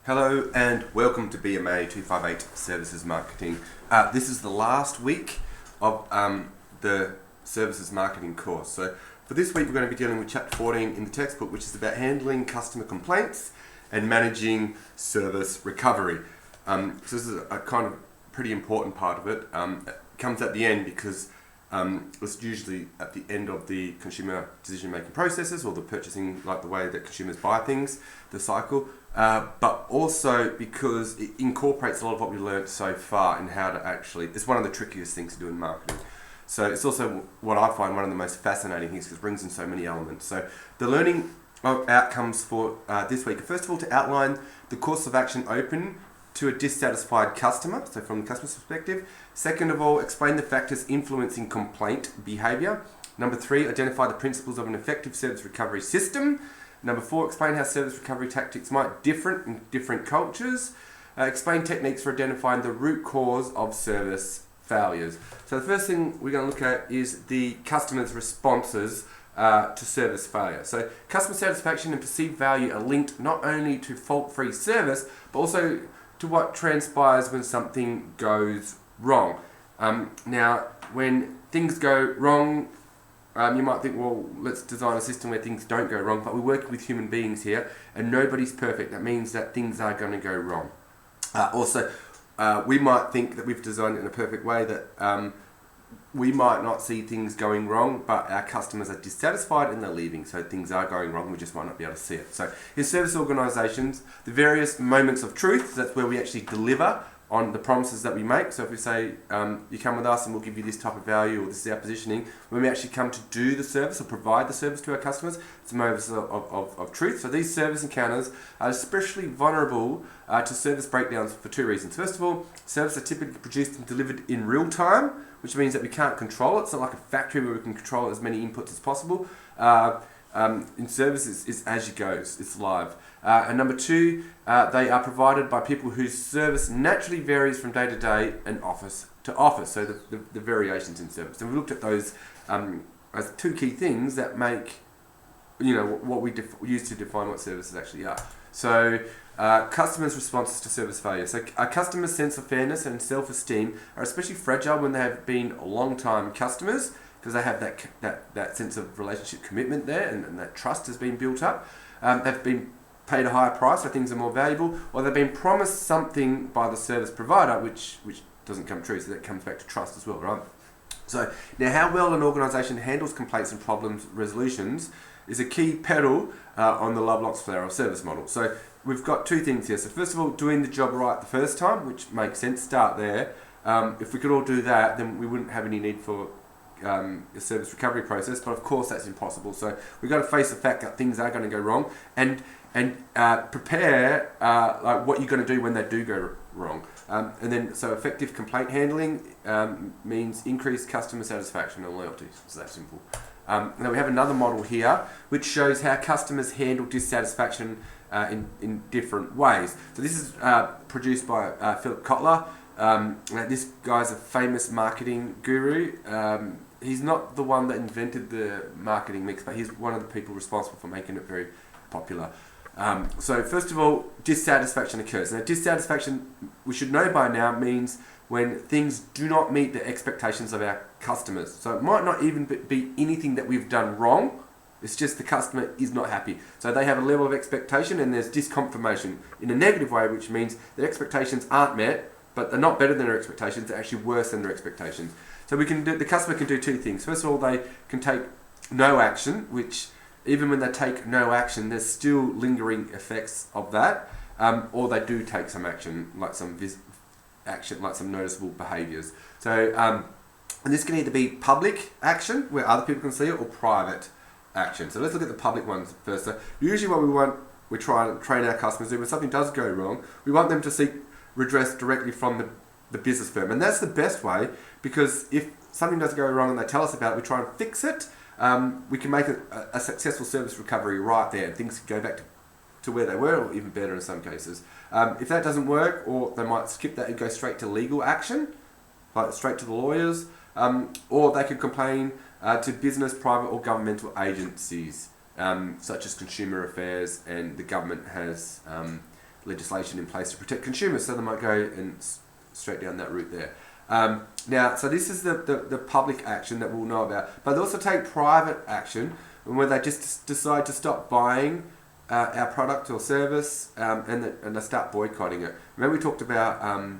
Hello and welcome to BMA 258 Services Marketing. This is the last week of the Services Marketing course. So for this week we're going to be dealing with Chapter 14 in the textbook, which is about handling customer complaints and managing service recovery. So this is a kind of pretty important part of it. It comes at the end because it's usually at the end of the consumer decision-making processes, or the purchasing, like the way that consumers buy things, the cycle. But also because it incorporates a lot of what we learned so far in how to actually, it's one of the trickiest things to do in marketing. So it's also what I find one of the most fascinating things, because it brings in so many elements. So the learning outcomes for this week, first of all, to outline the course of action open to a dissatisfied customer, so from the customer's perspective. Second of all, explain the factors influencing complaint behaviour. Number 3, identify the principles of an effective service recovery system. Number 4, explain how service recovery tactics might differ in different cultures. Explain techniques for identifying the root cause of service failures. So the first thing we're going to look at is the customer's responses to service failure. So customer satisfaction and perceived value are linked not only to fault-free service, but also to what transpires when something goes wrong. Now, when things go wrong, you might think, well, let's design a system where things don't go wrong, but we're working with human beings here, and nobody's perfect. That means that things are going to go wrong. We might think that we've designed it in a perfect way, that we might not see things going wrong, but our customers are dissatisfied and they're leaving, so things are going wrong, we just might not be able to see it. So in service organisations, the various moments of truth, that's where we actually deliver on the promises that we make. So if we say, you come with us and we'll give you this type of value, or this is our positioning, when we actually come to do the service or provide the service to our customers, it's moments of truth. So these service encounters are especially vulnerable to service breakdowns for 2 reasons. First of all, services are typically produced and delivered in real time, which means that we can't control it. It's not like a factory where we can control as many inputs as possible. In services, it's as you go, it's live. And number 2, they are provided by people whose service naturally varies from day to day and office to office. So the variations in service. And we looked at those as 2 key things that make, what we use to define what services actually are. So customers' responses to service failure. So a customer's sense of fairness and self-esteem are especially fragile when they have been long-time customers, because they have that sense of relationship commitment there, and that trust has been built up. They've been paid a higher price, so things are more valuable, or they've been promised something by the service provider which doesn't come true, so that comes back to trust as well, right? So now, how well an organisation handles complaints and problems resolutions is a key pedal on the Lovelock's flower of service model. So we've got 2 things here. So first of all, doing the job right the first time, which makes sense, start there. If we could all do that, then we wouldn't have any need for a service recovery process, but of course that's impossible. So we've got to face the fact that things are going to go wrong, and prepare like what you're going to do when they do go wrong. And then, so effective complaint handling means increased customer satisfaction and loyalty. It's that simple. Now we have another model here which shows how customers handle dissatisfaction in different ways. So this is produced by Philip Kotler. This guy's a famous marketing guru. He's not the one that invented the marketing mix, but he's one of the people responsible for making it very popular. So first of all, dissatisfaction occurs. Now dissatisfaction, we should know by now, means when things do not meet the expectations of our customers. So it might not even be anything that we've done wrong, it's just the customer is not happy. So they have a level of expectation, and there's disconfirmation in a negative way, which means their expectations aren't met, but they're not better than their expectations, they're actually worse than their expectations. So the customer can do 2 things. First of all, they can take no action, which even when they take no action, there's still lingering effects of that, or they do take some action, like some noticeable behaviours. So, and this can either be public action, where other people can see it, or private action. So let's look at the public ones first. So usually what we try and train our customers to do when something does go wrong, we want them to seek redress directly from the business firm. And that's the best way, because if something does go wrong and they tell us about it, we try and fix it. We can make a successful service recovery right there, and things can go back to where they were, or even better in some cases. If that doesn't work, or they might skip that and go straight to legal action, like straight to the lawyers, or they could complain to business, private or governmental agencies, such as Consumer Affairs, and the government has legislation in place to protect consumers, so they might go and straight down that route there. Now, so this is the public action that we'll know about, but they also take private action where they just decide to stop buying our product or service, and they start boycotting it. Remember we talked about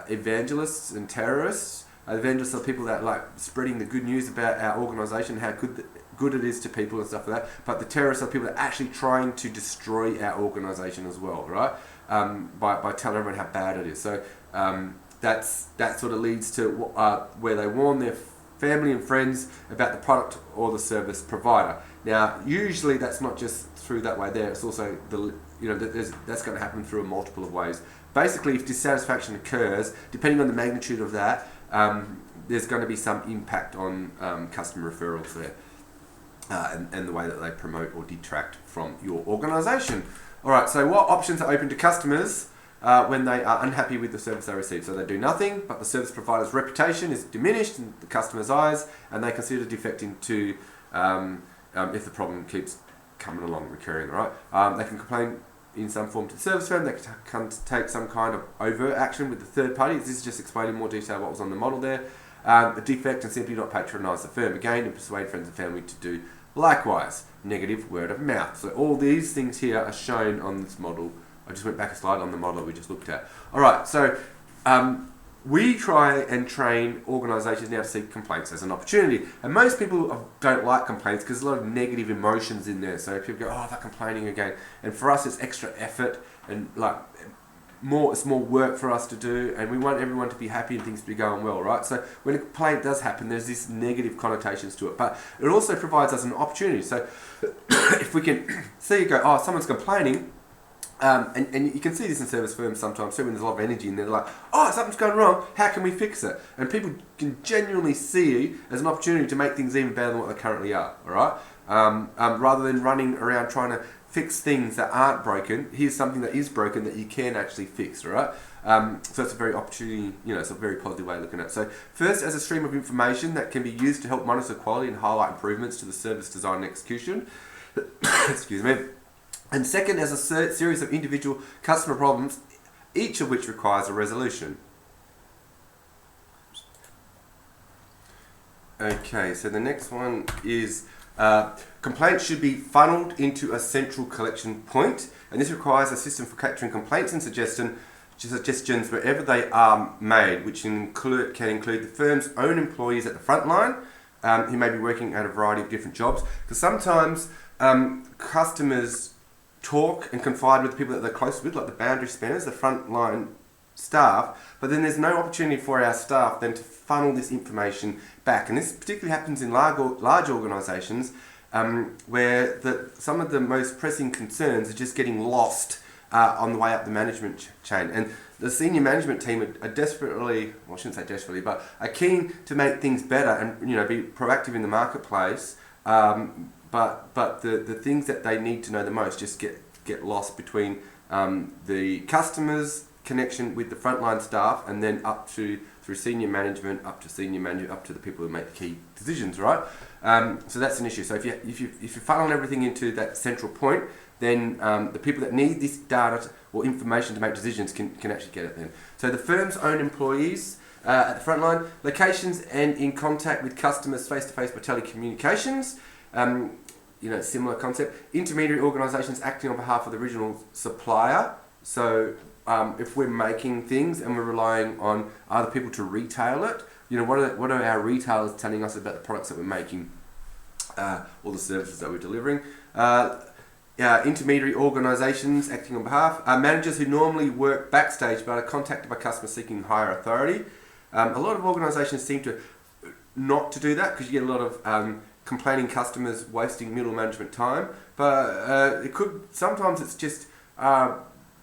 evangelists and terrorists. Evangelists are people that like spreading the good news about our organisation, how good it is to people and stuff like that. But the terrorists are people that are actually trying to destroy our organisation as well, right? By telling everyone how bad it is. So that sort of leads to where they warn their family and friends about the product or the service provider. Now, usually that's not just through that way there. It's also that's going to happen through a multiple of ways. Basically, if dissatisfaction occurs, depending on the magnitude of that, there's going to be some impact on customer referrals there, and the way that they promote or detract from your organisation. All right. So, what options are open to customers when they are unhappy with the service they receive? So they do nothing, but the service provider's reputation is diminished in the customer's eyes, and they consider defecting to if the problem keeps coming along, recurring. Right? They can complain in some form to the service firm. They can take some kind of overt action with the third party. This is just explaining in more detail what was on the model there. A defect and simply not patronise the firm again and persuade friends and family to do likewise. Negative word of mouth. So all these things here are shown on this model. I just went back a slide on the model we just looked at. Alright, so we try and train organisations now to see complaints as an opportunity. And most people don't like complaints because there's a lot of negative emotions in there. So people go, oh, they're complaining again. And for us, it's extra effort and it's more work for us to do. And we want everyone to be happy and things to be going well, right? So when a complaint does happen, there's this negative connotations to it. But it also provides us an opportunity. So if we can see you go, oh, someone's complaining, and you can see this in service firms sometimes too, when there's a lot of energy and they're like, oh, something's going wrong, how can we fix it? And people can genuinely see it as an opportunity to make things even better than what they currently are, all right? Rather than running around trying to fix things that aren't broken, here's something that is broken that you can actually fix, all right? So it's a very opportunity, it's a very positive way of looking at it. So first, as a stream of information that can be used to help monitor quality and highlight improvements to the service design and execution. Excuse me. And second, as a series of individual customer problems, each of which requires a resolution. Okay, so the next one is complaints should be funneled into a central collection point, and this requires a system for capturing complaints and suggestions wherever they are made, which can include the firm's own employees at the front line, who may be working at a variety of different jobs, because sometimes customers talk and confide with the people that they're close with, like the boundary spanners, the frontline staff, but then there's no opportunity for our staff then to funnel this information back. And this particularly happens in large organisations where some of the most pressing concerns are just getting lost on the way up the management chain. And the senior management team are desperately, well, I shouldn't say desperately, but are keen to make things better and be proactive in the marketplace. But the things that they need to know the most just get lost between the customers' connection with the frontline staff, and then through senior management, up to the people who make the key decisions, right? So that's an issue. So if you funnel everything into that central point, then the people that need this data or information to make decisions can actually get it then. So the firm's own employees at the front line, locations and in contact with customers face-to-face by telecommunications. Similar concept. Intermediary organisations acting on behalf of the original supplier. So if we're making things and we're relying on other people to retail it, what are our retailers telling us about the products that we're making, or the services that we're delivering? Intermediary organisations acting on behalf. Managers who normally work backstage but are contacted by customers seeking higher authority. A lot of organisations seem to not to do that because you get a lot of complaining customers wasting middle management time, but sometimes it's just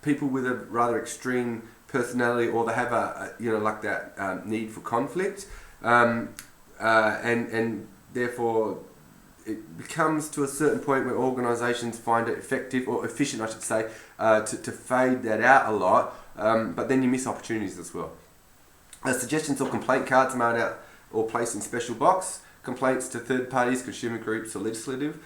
people with a rather extreme personality, or they have that need for conflict, and therefore it becomes to a certain point where organisations find it effective or efficient, I should say, to fade that out a lot, but then you miss opportunities as well. Suggestions or complaint cards mailed out or placed in special box. Complaints to third parties, consumer groups, or legislative.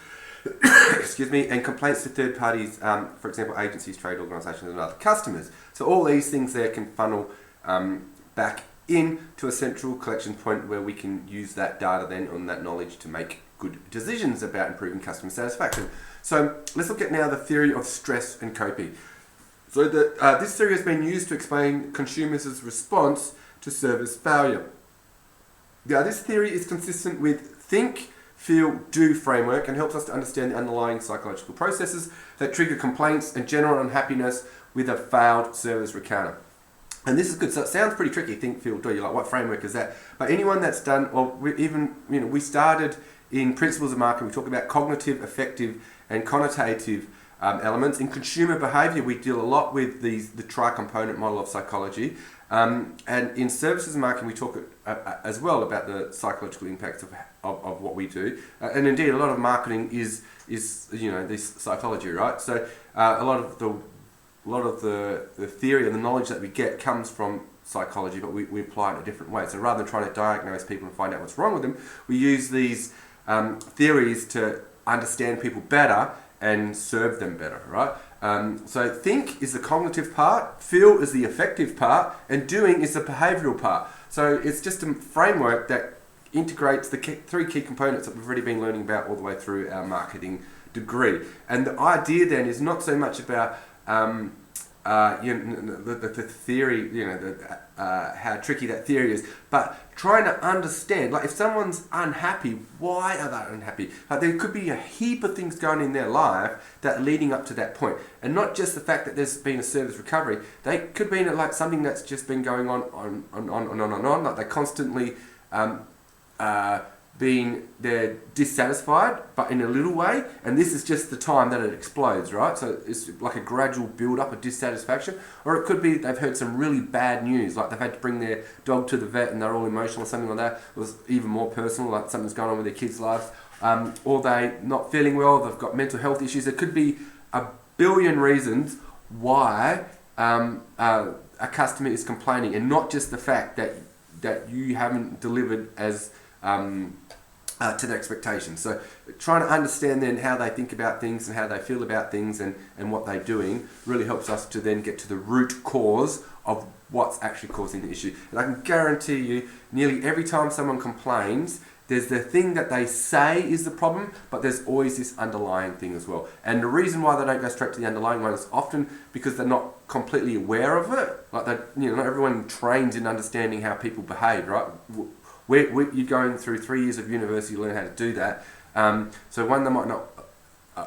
excuse me, and complaints to third parties, for example, agencies, trade organisations, and other customers. So all these things there can funnel back in to a central collection point where we can use that data then on that knowledge to make good decisions about improving customer satisfaction. So let's look at now the theory of stress and coping. So this theory has been used to explain consumers' response to service failure. Now, this theory is consistent with think, feel, do framework and helps us to understand the underlying psychological processes that trigger complaints and general unhappiness with a failed service encounter. And this is good. So it sounds pretty tricky. Think, feel, do. You're like, what framework is that? But anyone that's done, or we started in Principles of Marketing. We talk about cognitive, affective, and connotative elements. In consumer behaviour, we deal a lot with the tri-component model of psychology. And in services marketing, we talk as well about the psychological impacts of what we do. And indeed, a lot of marketing is this psychology, right? So a lot of the theory and the knowledge that we get comes from psychology, but we apply it in a different way. So rather than trying to diagnose people and find out what's wrong with them, we use these theories to understand people better and serve them better, right? So think is the cognitive part, feel is the affective part, and doing is the behavioural part. So it's just a framework that integrates the three key components that we've already been learning about all the way through our marketing degree. And the idea then is not so much about the theory, how tricky that theory is, but trying to understand, like if someone's unhappy, why are they unhappy? Like there could be a heap of things going in their life that are leading up to that point, and not just the fact that there's been a service recovery. They could be like something that's just been going on, like they constantly they're dissatisfied, but in a little way, and this is just the time that it explodes, right? So it's like a gradual build-up of dissatisfaction, or it could be they've heard some really bad news, like they've had to bring their dog to the vet and they're all emotional or something like that. It was even more personal, like something's going on with their kids' lives, or they not feeling well, they've got mental health issues. There could be a billion reasons why a customer is complaining, and not just the fact that you haven't delivered as to their expectations. So trying to understand then how they think about things and how they feel about things and what they're doing really helps us to then get to the root cause of what's actually causing the issue. And I can guarantee you, nearly every time someone complains, there's the thing that they say is the problem, but there's always this underlying thing as well. And the reason why they don't go straight to the underlying one is often because they're not completely aware of it. Like not everyone trains in understanding how people behave, right? You're going through 3 years of university to learn how to do that. So one, they might not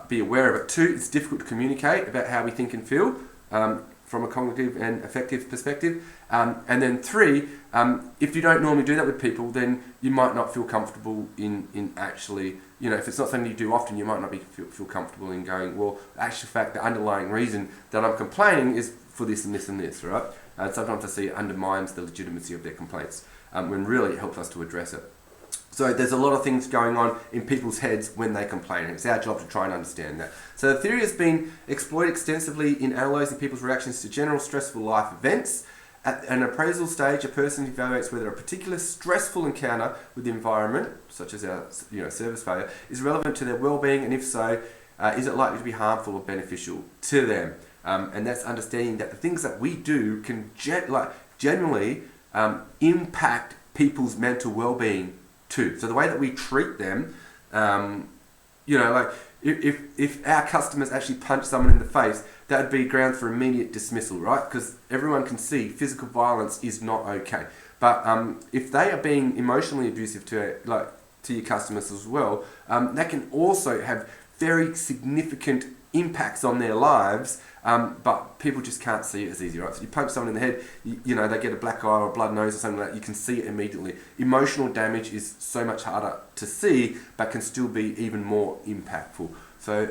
be aware of it. Two, it's difficult to communicate about how we think and feel from a cognitive and affective perspective. And then three, if you don't normally do that with people, then you might not feel comfortable in actually, if it's not something you do often, you might not feel comfortable in going, well, actual fact, the underlying reason that I'm complaining is for this and this and this, right? And sometimes I see it undermines the legitimacy of their complaints. When really it helps us to address it. So there's a lot of things going on in people's heads when they complain, and it's our job to try and understand that. So the theory has been exploited extensively in analysing people's reactions to general stressful life events. At an appraisal stage, a person evaluates whether a particular stressful encounter with the environment, such as our service failure, is relevant to their well-being, and if so, is it likely to be harmful or beneficial to them? And that's understanding that the things that we do can generally impact people's mental well-being too. So the way that we treat them, if our customers actually punch someone in the face, that would be grounds for immediate dismissal, right? Because everyone can see physical violence is not okay. But if they are being emotionally abusive to your customers as well, that can also have very significant impacts on their lives, but people just can't see it as easy, right? So you punch someone in the head, they get a black eye or a blood nose or something like that, you can see it immediately. Emotional damage is so much harder to see, but can still be even more impactful. So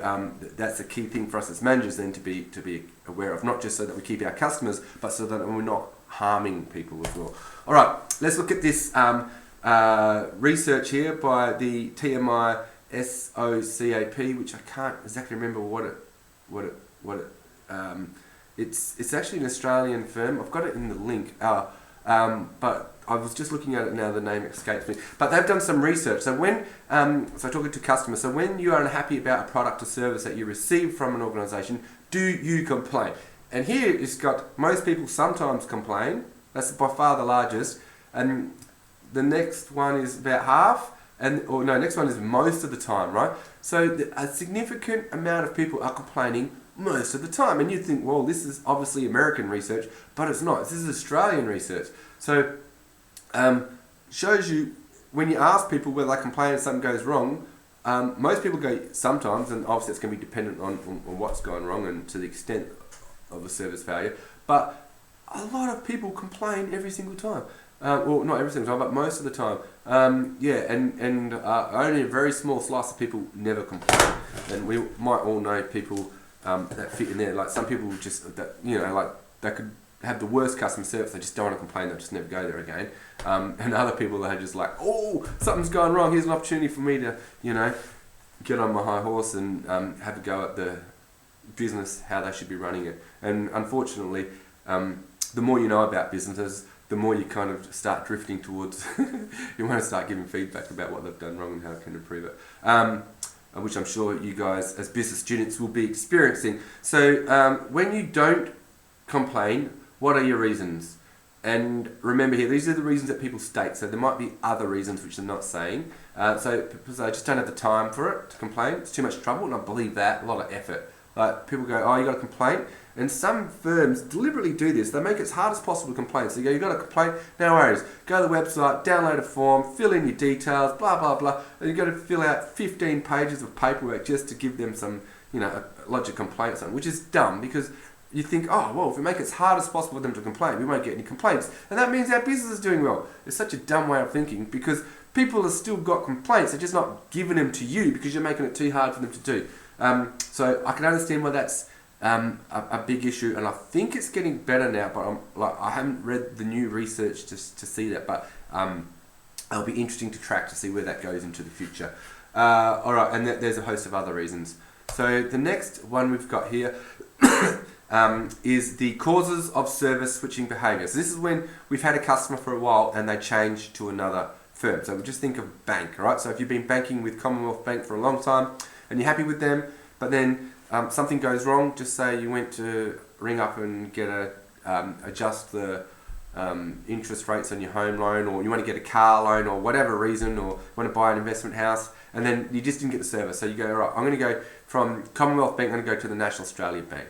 that's a key thing for us as managers then to be aware of, not just so that we keep our customers, but so that we're not harming people as well. All right, let's look at this research here by the TMI SOCAP, which I can't exactly remember it's actually an Australian firm. I've got it in the link. but I was just looking at it now, the name escapes me. But they've done some research. So when, so talking to customers, so when you are unhappy about a product or service that you receive from an organisation, do you complain? And here it's got most people sometimes complain. That's by far the largest. And the next one is about half. Next one is most of the time, right? So a significant amount of people are complaining most of the time. And you think, well, this is obviously American research, but it's not. This is Australian research. So shows you, when you ask people whether they complain if something goes wrong, most people go sometimes, and obviously it's going to be dependent on what's going wrong and to the extent of the service failure. But a lot of people complain every single time. Well, not every single time, but most of the time. And only a very small slice of people never complain. And we might all know people that fit in there. Like some people just, they could have the worst customer service, they just don't want to complain, they'll just never go there again. And other people that are just like, oh, something's going wrong, here's an opportunity for me to, get on my high horse and have a go at the business, how they should be running it. And unfortunately, the more you know about businesses, the more you kind of start drifting towards, you want to start giving feedback about what they've done wrong and how they can improve it. Which I'm sure you guys as business students will be experiencing. So when you don't complain, what are your reasons? And remember here, these are the reasons that people state. So there might be other reasons which they're not saying. So I just don't have the time for it to complain. It's too much trouble, and I believe that, a lot of effort. Like people go, oh, you got to complain. And some firms deliberately do this. They make it as hard as possible to complain. So you go, you got to complain, no worries. Go to the website, download a form, fill in your details, blah, blah, blah. And you've got to fill out 15 pages of paperwork just to give them some, lodge a complaint or something, which is dumb because you think, oh, well, if we make it as hard as possible for them to complain, we won't get any complaints. And that means our business is doing well. It's such a dumb way of thinking because people have still got complaints. They're just not giving them to you because you're making it too hard for them to do. So I can understand why that's a big issue, and I think it's getting better now, but I haven't read the new research to see that, but it'll be interesting to track to see where that goes into the future. Alright, and there's a host of other reasons. So the next one we've got here is the causes of service switching behaviour. So this is when we've had a customer for a while and they change to another firm. So we just think of bank, right? So if you've been banking with Commonwealth Bank for a long time and you're happy with them, but then something goes wrong, just say you went to ring up and get adjust the interest rates on your home loan, or you want to get a car loan or whatever reason, or want to buy an investment house, and then you just didn't get the service. So you go, all right, I'm going to go from Commonwealth Bank, I'm going to go to the National Australia Bank.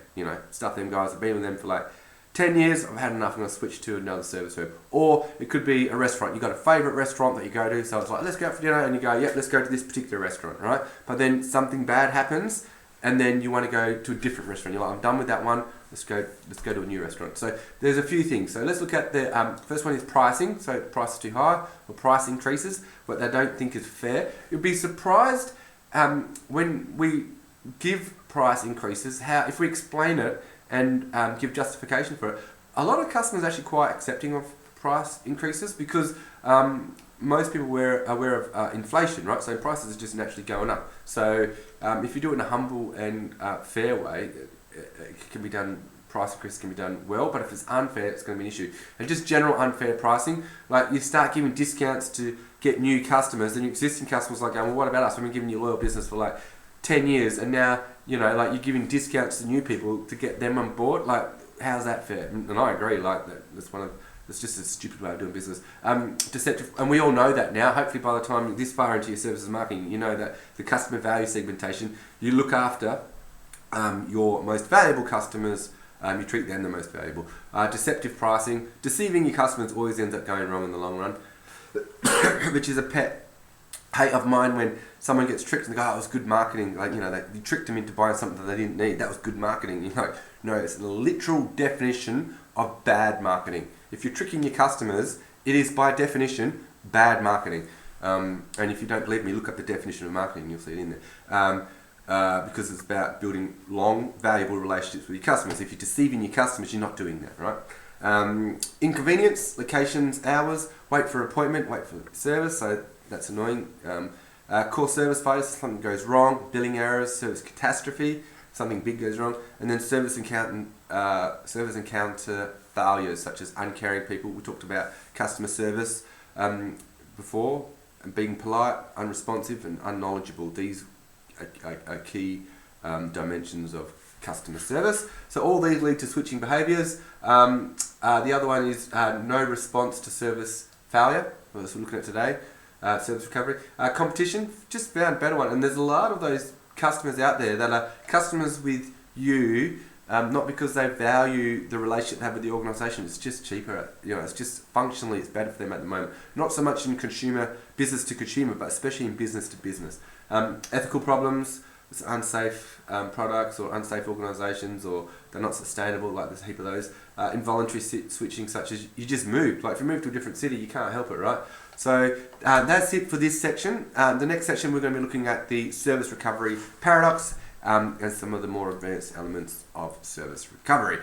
Stuff them guys, I've been with them for like 10 years, I've had enough, I'm going to switch to another service firm. Or it could be a restaurant. You've got a favourite restaurant that you go to, so it's like, let's go out for dinner, and you go, yep, let's go to this particular restaurant, right? But then something bad happens, and then you want to go to a different restaurant. You're like, I'm done with that one, let's go to a new restaurant. So there's a few things. So let's look at the first one is pricing. So price is too high, or price increases, what they don't think is fair. You'll be surprised when we give price increases, how if we explain it and give justification for it, a lot of customers are actually quite accepting of price increases because most people are aware of inflation, right? So prices are just naturally going up. So if you do it in a humble and fair way, it can be done. Price increase can be done well, but if it's unfair, it's going to be an issue. And just general unfair pricing, like you start giving discounts to get new customers, and your existing customers are like, well, what about us? We've been giving you loyal business for like 10 years, and now you're giving discounts to new people to get them on board. Like, how's that fair? And I agree. Like that's just a stupid way of doing business. Deceptive, and we all know that now. Hopefully, by the time you're this far into your services marketing, you know that the customer value segmentation, you look after your most valuable customers. You treat them the most valuable. Deceptive pricing, deceiving your customers always ends up going wrong in the long run, which is a pet hate of mine when someone gets tricked and they go, oh, it was good marketing. You tricked them into buying something that they didn't need. That was good marketing. You're like, no, it's the literal definition of bad marketing. If you're tricking your customers, it is by definition bad marketing. And if you don't believe me, look up the definition of marketing. You'll see it in there. Because it's about building long, valuable relationships with your customers. If you're deceiving your customers, you're not doing that, right? Inconvenience, locations, hours, wait for appointment, wait for service, so that's annoying. Core service failures, something goes wrong, billing errors, service catastrophe, something big goes wrong. And then service encounter failures such as uncaring people. We talked about customer service before, and being polite, unresponsive, and unknowledgeable. These are key dimensions of customer service. So all these lead to switching behaviours. The other one is no response to service failure. Well, that's what we're looking at today. Service recovery. Competition, just found a better one. And there's a lot of those customers out there that are customers with you, not because they value the relationship they have with the organisation. It's just cheaper. It's just functionally it's better for them at the moment. Not so much in business to consumer, but especially in business to business. Ethical problems, unsafe products or unsafe organisations, or they're not sustainable, like there's a heap of those. Involuntary switching, such as you just moved. Like if you move to a different city, you can't help it, right? So that's it for this section. The next section we're going to be looking at the service recovery paradox and some of the more advanced elements of service recovery.